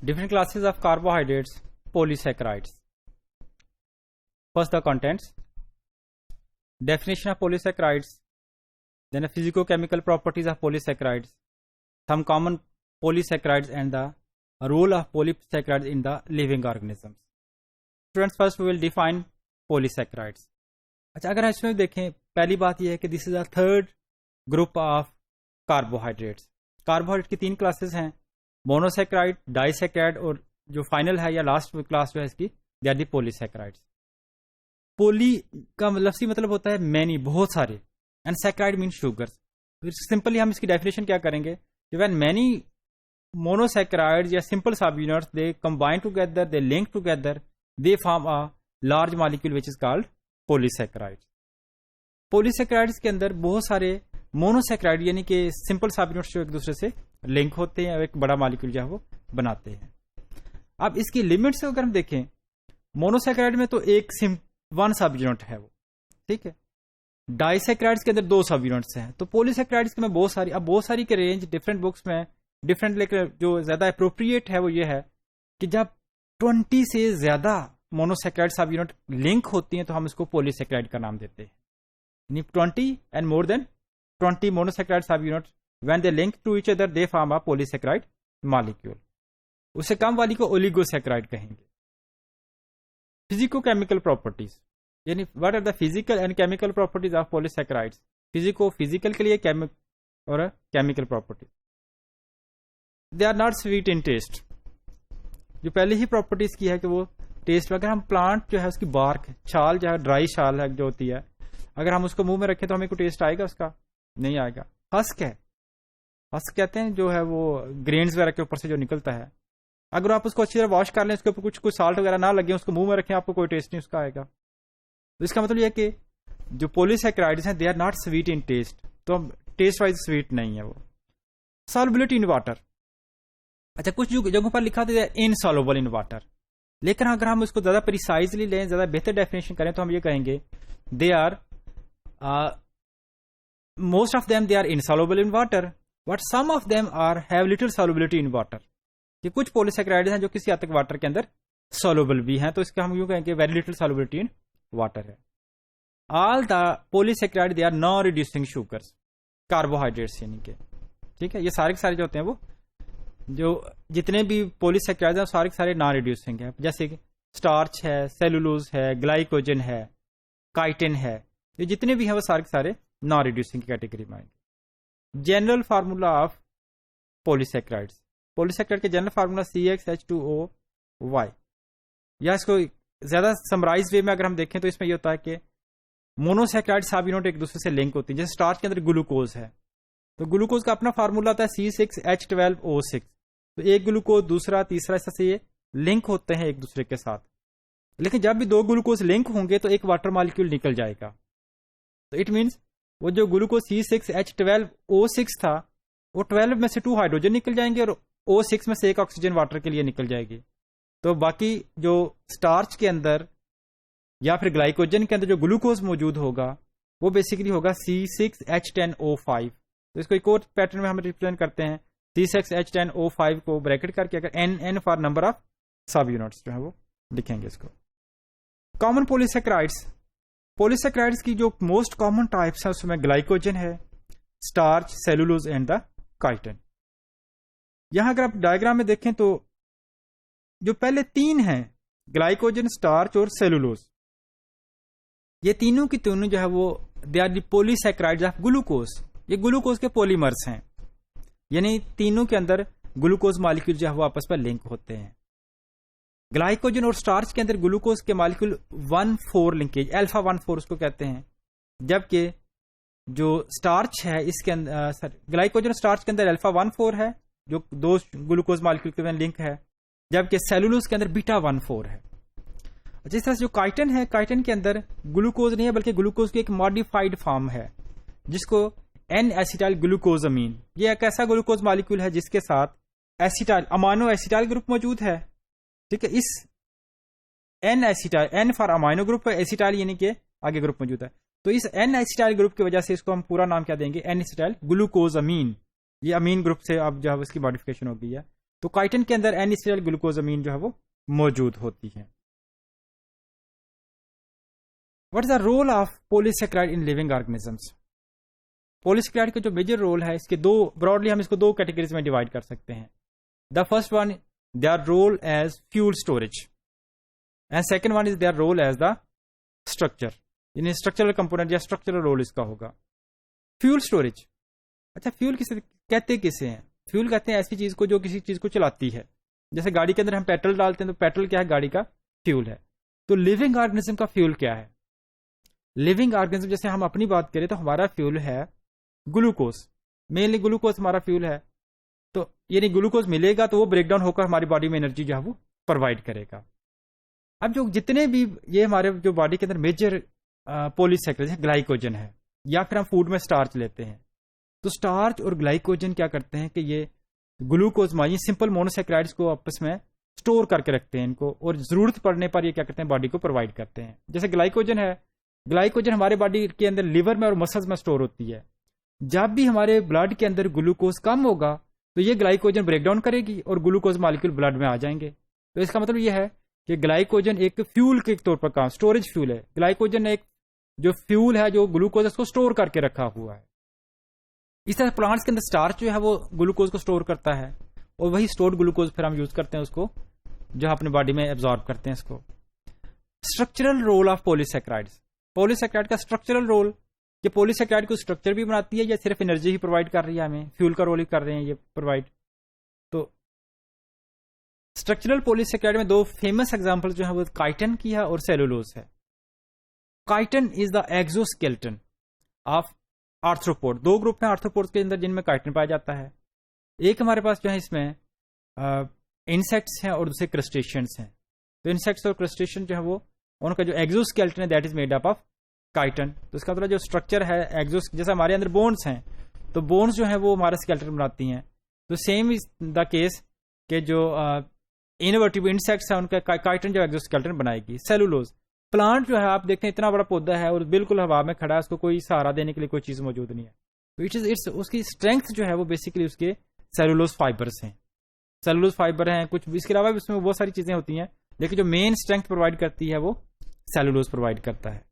Different classes of carbohydrates, polysaccharides. First, the contents. Definition of polysaccharides. Then the physicochemical properties of polysaccharides. Some common polysaccharides and the role of polysaccharides in the living organisms. Students, first we will define polysaccharides. अच्छा, अगर इसमें देखें, पहली बात यह है कि this is a third group of carbohydrates. Carbohydrate की तीन क्लासेस हैं, मोनोसैकेराइड, डाइसैकेराइड और जो फाइनल है या लास्ट क्लास जो है इसकी, दे आर दी पॉलीसैकेराइड्स. पोली का लफ्ज़ी मतलब होता है मैनी, बहुत सारे, and saccharide mean sugars. Simply हम इसकी डेफिनेशन क्या करेंगे, व्हेन मैनी मोनोसैकेराइड्स या simple subunits they combine together, they link together, they form a large molecule which is called polysaccharides. Polysaccharides के अंदर बहुत सारे मोनोसैकेराइड यानी कि सिंपल सबयूनिट्स जो एक दूसरे से लिंक होते हैं और एक बड़ा मॉलिक्यूल जो है वो बनाते हैं. अब इसकी लिमिट्स अगर हम देखें, मोनोसैकेराइड में तो एक वन सब यूनिट है वो, ठीक है. डाइसैकेराइड्स के अंदर दो सब यूनिट्स हैं. तो पॉलीसैकेराइड्स में बहुत सारी, अब बहुत सारी के रेंज डिफरेंट बुक्स में डिफरेंट, लेकिन जो ज्यादा अप्रोप्रिएट है वो ये है कि जब 20 से ज्यादा मोनोसैकेराइड सब यूनिट लिंक होती हैं तो हम इसको पॉलीसैकेराइड का नाम देते हैं. 20 and more than 20 monosaccharide subunits, when they link to each other, they form a polysaccharide molecule. उससे कम वाली को ओलिगोसैकेराइड कहेंगे. फिजिकोकेमिकल प्रॉपर्टीज, यानी what are the physical and chemical properties of polysaccharides. Physical के लिए और chemical properties. They are not sweet in taste. जो पहले ही प्रॉपर्टीज की है कि वो टेस्ट, अगर हम प्लांट जो है उसकी बार्क, छाल जो है, ड्राई छाल है जो होती है, अगर हम उसको मुंह में रखें तो हमें कोई टेस्ट आएगा उसका? नहीं आएगा. हस्क है, हस्क कहते हैं जो है वो ग्रेन्स वगैरह के ऊपर से जो निकलता है, अगर आप उसको अच्छी तरह वॉश कर लें, उसके ऊपर कुछ साल्ट वगैरह ना लगे, उसको मुंह में रखें, आपको कोई टेस्ट नहीं उसका आएगा. तो इसका मतलब यह है कि जो पॉलीसैकेराइड्स हैं they are not sweet in taste. तो टेस्ट वाइज स्वीट नहीं है वो. Solubility in water. अच्छा, कुछ जगहों पर लिखा होता है इनसॉल्युबल इन वाटर, लेकिन अगर हम इसको ज्यादा प्रिसाइजली लें, ज्यादा बेहतर डेफिनेशन करें तो हम ये कहेंगे they are most of them they are insoluble in water, but some of them are have little solubility in water. कि कुछ पॉलीसैकेराइड्स हैं जो किसी हद तक वाटर के अंदर soluble भी हैं, तो इसका हम यूं कहेंगे very little solubility in water है. All the polysaccharides they are non reducing sugars, carbohydrates यानी कि, ठीक है. ये सारे के सारे जो होते हैं वो जो जितने भी पॉलीसैकेराइड्स हैं सारे के सारे नॉन रिड्यूसिंग है. जैसे कि स्टार्च है, सेलुलोज है, ग्लाइकोजन है, काइटिन है, ये जितने भी हैं वो सारे के सारे नॉन रिड्यूसिंग की कैटेगरी में आएंगे. General formula of polysaccharides. Polysaccharide के जनरल फार्मूला CxH2OY. या इसको ज्यादा समराइज वे में अगर हम देखें तो इसमें यह होता है कि मोनोसैकेराइड सब यूनिट एक दूसरे से लिंक होती है. जैसे स्टार्च के अंदर ग्लूकोज है, तो ग्लूकोज का अपना फार्मूला होता है C6H12O6. तो एक ग्लूकोज दूसरा तीसरा ऐसे ये लिंक होते हैं एक दूसरे के साथ. लेकिन जब भी दो ग्लूकोज लिंक होंगे तो एक वाटर मॉलिक्यूल निकल जाएगा. तो इट मीन्स वो जो ग्लूकोज C6H12O6 था, वो 12 में से 2 हाइड्रोजन निकल जाएंगे और O6 में से एक ऑक्सीजन वाटर के लिए निकल जाएगी. तो बाकी जो स्टार्च के अंदर या फिर ग्लाइकोजन के अंदर जो ग्लूकोज मौजूद होगा वो बेसिकली होगा C6H10O5. तो इसको एक और पैटर्न में हम रिप्रेजेंट करते हैं. C6H10O5 को ब्रैकेट करके अगर N फॉर नंबर ऑफ सब यूनिट्स जो है वो लिखेंगे इसको. Common polysaccharides. पॉलीसैकेराइड्स की जो मोस्ट कॉमन टाइप्स है उसमें ग्लाइकोजन है, starch, cellulose and the chitin. यहां अगर आप डायग्राम में देखें तो जो पहले तीन हैं, ग्लाइकोजन, स्टार्च और सेलुलोज, ये तीनों की तीनों जो है वो they are the polysaccharides of glucose. ये ग्लूकोज के पॉलीमर्स हैं, यानी तीनों के अंदर ग्लूकोज मॉलिक्यूल जो है वो आपस में लिंक होते हैं. ग्लाइकोजन और स्टार्च के अंदर ग्लूकोज के मॉलिक्यूल 1,4 लिंकेज, अल्फा 1,4 उसको कहते हैं. जबकि जो स्टार्च है इसके अंदर, ग्लाइकोजन और स्टार्च के अंदर अल्फा 1,4 है जो दो ग्लूकोज मॉलिक्यूल के लिंक है, जबकि सेलुलोज के अंदर बीटा 1,4 है. जिस तरह से जो काइटिन है, काइटिन के अंदर ग्लूकोज नहीं है बल्कि ग्लूकोज की एक मॉडिफाइड फॉर्म है जिसको N-एसिटाइल ग्लूकोजामीन. ये एक ऐसा ग्लूकोज मॉलिक्यूल है जिसके साथ एसिटाइल, अमाइनो एसिटाइल ग्रुप मौजूद है, ठीक है. इस N-एसिटाइल, N for amino group, acetyl यानी कि आगे ग्रुप मौजूद है. तो इस N-एसिटाइल ग्रुप की वजह से इसको हम पूरा नाम क्या देंगे, N-एसिटाइल ग्लूकोजामीन. ये अमीन ग्रुप से अब जो है उसकी मॉडिफिकेशन हो गई है. तो काइटिन के अंदर एन एसिटाइल ग्लूकोजामीन जो है वो मौजूद होती है। What is the role of polysaccharide in living organisms? Polysaccharide का जो मेजर रोल है, इसके दो ब्रॉडली हम इसको दो कैटेगरीज में डिवाइड कर सकते हैं। The first one, their role as fuel storage, and second one is their role as the structure, यानी स्ट्रक्चरल कंपोनेंट या स्ट्रक्चरल रोल इसका होगा। फ्यूल स्टोरेज, अच्छा फ्यूल किसे कहते किसे हैं? फ्यूल कहते हैं ऐसी चीज को जो किसी चीज को चलाती है। जैसे गाड़ी के अंदर हम पेट्रोल डालते हैं तो पेट्रोल क्या है? गाड़ी का फ्यूल है। तो लिविंग ऑर्गेनिज्म का फ्यूल क्या है? लिविंग ऑर्गेनिज्म, जैसे हम अपनी बात करें तो हमारा फ्यूल है ग्लूकोज, मेनली ग्लूकोज हमारा फ्यूल है। तो यानी ग्लूकोज मिलेगा तो वो ब्रेकडाउन होकर हमारी बॉडी में एनर्जी जो है वो प्रोवाइड करेगा। अब जो जितने भी ये हमारे जो बॉडी के अंदर मेजर पॉलीसैकेराइड ग्लाइकोजन है, या फिर हम फूड में स्टार्च लेते हैं, तो स्टार्च और ग्लाइकोजन क्या करते हैं कि ये ग्लूकोज ये सिंपल मोनोसैकेराइड्स को आपस में स्टोर करके रखते हैं इनको, और जरूरत पड़ने पर ये क्या करते हैं? बॉडी को प्रोवाइड करते हैं। जैसे ग्लाइकोजन है, ग्लाइकोजन हमारे बॉडी के अंदर लिवर में और मसल्स में स्टोर होती है। जब भी हमारे ब्लड के अंदर ग्लूकोज कम होगा तो ये ग्लाइकोजन ब्रेकडाउन करेगी और ग्लूकोज मॉलिक्यूल ब्लड में आ जाएंगे। तो इसका मतलब ये है कि ग्लाइकोजन एक फ्यूल के तौर पर काम, स्टोरेज फ्यूल है। ग्लाइकोजन एक जो फ्यूल है जो ग्लूकोज उसको स्टोर करके रखा हुआ है। इस तरह प्लांट्स के अंदर स्टार्च जो है वो ग्लूकोज को स्टोर करता है, और वही स्टोर्ड ग्लूकोज फिर हम यूज करते हैं उसको, जो अपने बॉडी में एब्जॉर्ब करते हैं इसको। Structural role of polysaccharides, polysaccharide का स्ट्रक्चरल रोल, ये पॉलीसैकेराइड को स्ट्रक्चर भी बनाती है या सिर्फ एनर्जी ही प्रोवाइड कर रही है? हमें फ्यूल का रोल ही कर रहे हैं ये प्रोवाइड। तो स्ट्रक्चरल पॉलीसैकेराइड में दो फेमस एग्जांपल जो है वो काइटिन की है और सेलुलोज है। Chitin is the exoskeleton of arthropod. दो ग्रुप हैं आर्थ्रोपोड्स के अंदर जिनमें काइटिन पाया जाता है। एक हमारे पास जो है इसमें इंसेक्ट्स हैं और दूसरे क्रस्टेशियंस हैं। तो इंसेक्ट्स और क्रस्टेशियन जो है वो उनका जो एक्सोस्केलेटन है that is made up of chitin. तो इसका मतलब जो स्ट्रक्चर है एक्सोस, जैसे हमारे अंदर बोन्स हैं तो बोन्स जो है वो हमारा स्केलेटन बनाती हैं। तो सेम इज द केस के जो इनवर्टिब्रेट इंसेक्ट्स हैं उनका काइटिन जो एक्सोस्केलेटन बनाएगी। सेलुलोज, प्लांट जो है आप देखते हैं इतना बड़ा पौधा है और बिल्कुल हवा में खड़ा है, उसको कोई सहारा देने के लिए कोई चीज मौजूद नहीं है। तो इट्स उसकी स्ट्रेंथ जो है वो बेसिकली उसके सेलुलोज फाइबर्स हैं। सेलुलोज फाइबर हैं कुछ, इसके अलावा भी उसमें बहुत सारी चीजें होती हैं, लेकिन जो मेन स्ट्रेंथ प्रोवाइड करती है वो सेलुलोज प्रोवाइड करता है।